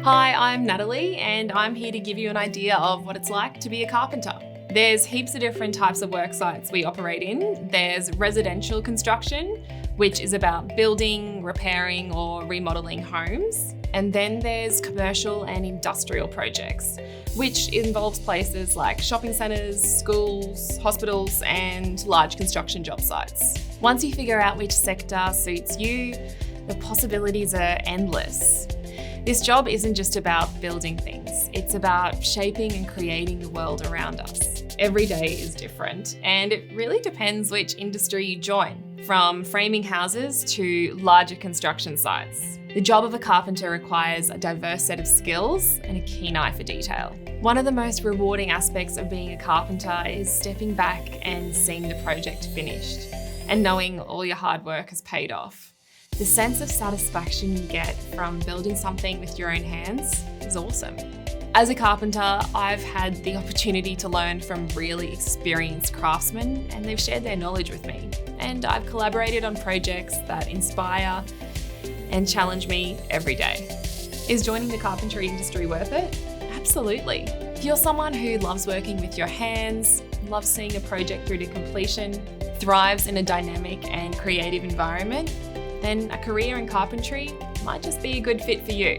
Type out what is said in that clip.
Hi, I'm Natalie and I'm here to give you an idea of what it's like to be a carpenter. There's heaps of different types of work sites we operate in. There's residential construction, which is about building, repairing or remodelling homes. And then there's commercial and industrial projects, which involves places like shopping centres, schools, hospitals and large construction job sites. Once you figure out which sector suits you, the possibilities are endless. This job isn't just about building things, it's about shaping and creating the world around us. Every day is different, and it really depends which industry you join, from framing houses to larger construction sites. The job of a carpenter requires a diverse set of skills and a keen eye for detail. One of the most rewarding aspects of being a carpenter is stepping back and seeing the project finished, and knowing all your hard work has paid off. The sense of satisfaction you get from building something with your own hands is awesome. As a carpenter, I've had the opportunity to learn from really experienced craftsmen, and they've shared their knowledge with me. And I've collaborated on projects that inspire and challenge me every day. Is joining the carpentry industry worth it? Absolutely. If you're someone who loves working with your hands, loves seeing a project through to completion, thrives in a dynamic and creative environment, then a career in carpentry might just be a good fit for you.